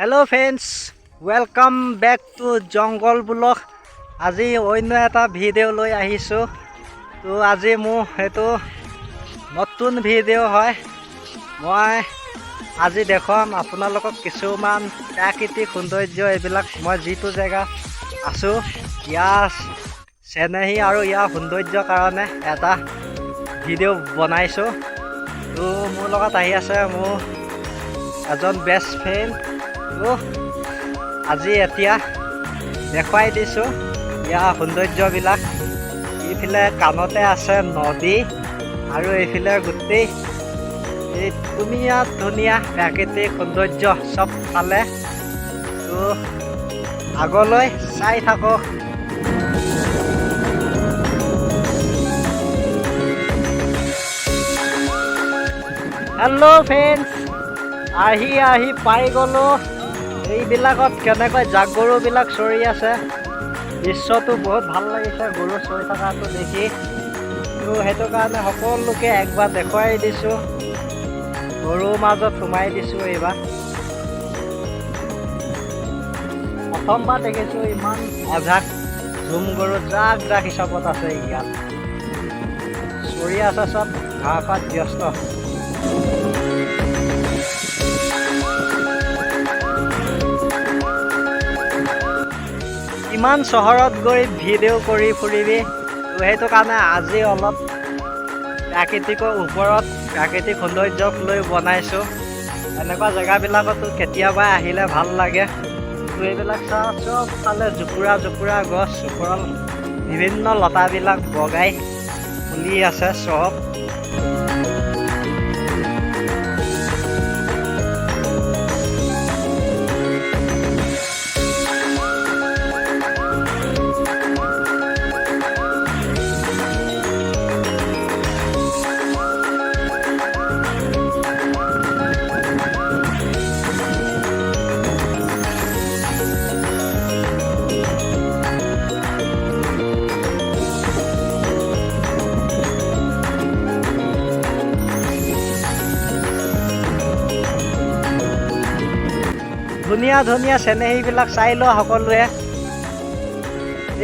Hello friends, welcome back to Jungle Blog. আজি অন্য এটা ভিডিও লৈ আহিছো। তো আজি মো হেতু নতুন ভিডিও হয়। মই আজি দেখাম আপোনালোকক কিছুমান প্ৰাকৃতিক সৌন্দৰ্য এইবিলাক মই যিটো জায়গা আছো ইয়াৰ চেনেহী আৰু ইয়াৰ সৌন্দৰ্যৰ কাৰণে এটা ভিডিও বনাইছো। তো মোৰ লগত আহি আছে মোৰ এজন বেষ্ট ফ্ৰেণ্ড। আজি এতিয়া দেখুৱাই দিছোঁ ইয়াৰ সৌন্দৰ্যবিলাক। এইফালে কাণতে আছে নদী আৰু এইফালে গোটেই এই ধুনীয়া প্ৰাকৃতিক সৌন্দৰ্য চব ফালে। তো আগলৈ চাই থাকক। হেল্ল' ফ্ৰেণ্ডছ, আহি পাই গ'লো। এইবিলাকত কেনেকৈ জাক গৰুবিলাক চৰি আছে, দৃশ্যটো বহুত ভাল লাগিছে গৰু চৰি থকাটো দেখি। তো সেইটো কাৰণে সকলোকে একবাৰ দেখুৱাই দিছোঁ, গৰুৰ মাজত সোমাই দিছোঁ। এইবাৰ প্ৰথমবাৰ দেখিছোঁ ইমান এজাক ঝুম গৰু জাক হিচাপত আছে ইয়াত চৰি আছে, চব ঘাঁহ পাত ব্যস্ত। ইমান চহৰত গৈ ভিডিঅ' কৰি ফুৰিবি, সেইটো কাৰণে আজি অলপ প্ৰাকৃতিকৰ ওপৰত প্ৰাকৃতিক সৌন্দৰ্যক লৈ বনাইছোঁ। এনেকুৱা জেগাবিলাকতো কেতিয়াবা আহিলে ভাল লাগে। তো এইবিলাক চব ফালে জোপুৰা গছ, ওপৰত বিভিন্ন লতাবিলাক বগাই ফুলি আছে চব। ধুনীয়া চেনেহীবিলাক চাই লোৱা সকলোৱে।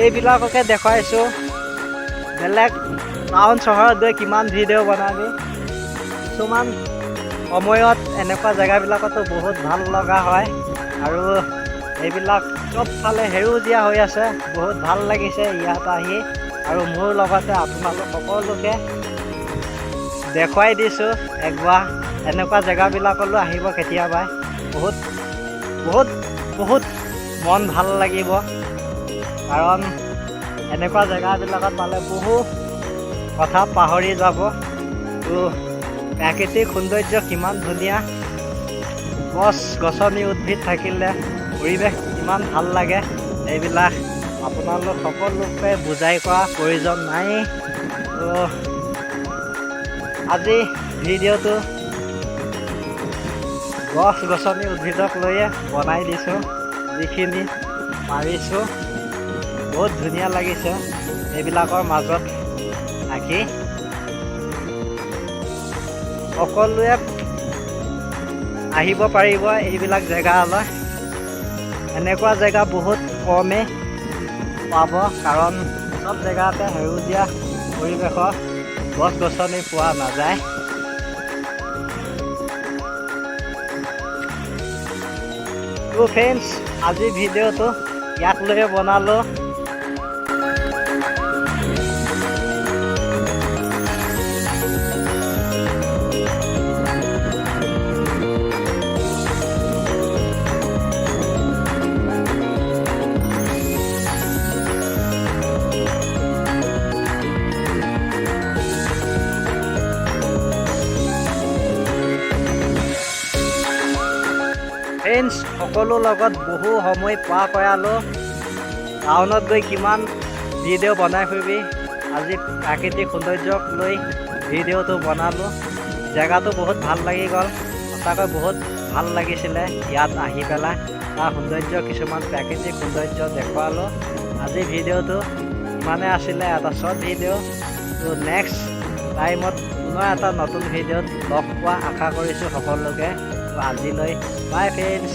এইবিলাককে দেখুৱাইছোঁ। বেলেগ টাউন চহৰত গৈ কিমান ভিডিঅ' বনাবি, কিছুমান সময়ত এনেকুৱা জেগাবিলাকতো বহুত ভাল লগা হয়। আৰু এইবিলাক চবফালে সেউজীয়া হৈ আছে, বহুত ভাল লাগিছে ইয়াত আহি। আৰু মোৰ লগতে আপোনালোক সকলোকে দেখুৱাই দিছোঁ একবাৰ এনেকুৱা জেগাবিলাকলৈ আহিব কেতিয়াবা। বহুত মন ভাল লাগিব, কাৰণ এনেকুৱা জেগাবিলাকত পালে বহু কথা পাহৰি যাব। তো প্ৰাকৃতিক সৌন্দৰ্য কিমান ধুনীয়া, গছ-গছনি উদ্ভিদ থাকিলে পৰিৱেশ কিমান ভাল লাগে, এইবিলাক আপোনালোক সকলোকে বুজাই কোৱা প্ৰয়োজন নাই। তো আজি ভিডিঅ'টো গছ-গছনি উদ্ভিদক লৈয়ে বনাই দিছোঁ। যিখিনি পাৰিছোঁ বহুত ধুনীয়া লাগিছে এইবিলাকৰ মাজত থাকি। সকলোৱে আহিব পাৰিব এইবিলাক জেগালৈ। এনেকুৱা জেগা বহুত কমেই পাব, কাৰণ চব জেগাতে সেউজীয়া পৰিৱেশৰ গছ-গছনি পোৱা নাযায়। তো ফ্ৰেণ্ডছ, আজি ভিডিঅ'টো ইয়াক লৈয়ে বনালোঁ। ফ্ৰেণ্ডছ, সকলো লগত বহু সময় পোৱা কৰালোঁ। টাউনত গৈ কিমান ভিডিঅ' বনাই ফুৰিবি, আজি প্ৰাকৃতিক সৌন্দৰ্যক লৈ ভিডিঅ'টো বনালোঁ। জেগাটো বহুত ভাল লাগি গ'ল, সঁচাকৈ বহুত ভাল লাগিছিলে ইয়াত আহি পেলাই। তাৰ সৌন্দৰ্য কিছুমান প্ৰাকৃতিক সৌন্দৰ্য দেখুৱালোঁ। আজি ভিডিঅ'টো ইমানে আছিলে, এটা শ্বৰ্ট ভিডিঅ'। তো নেক্সট টাইমত পুনৰ এটা নতুন ভিডিঅ'ত লগ পোৱা আশা কৰিছোঁ সকলোকে। আজিলৈ বাই ফ্ৰেণ্ডছ।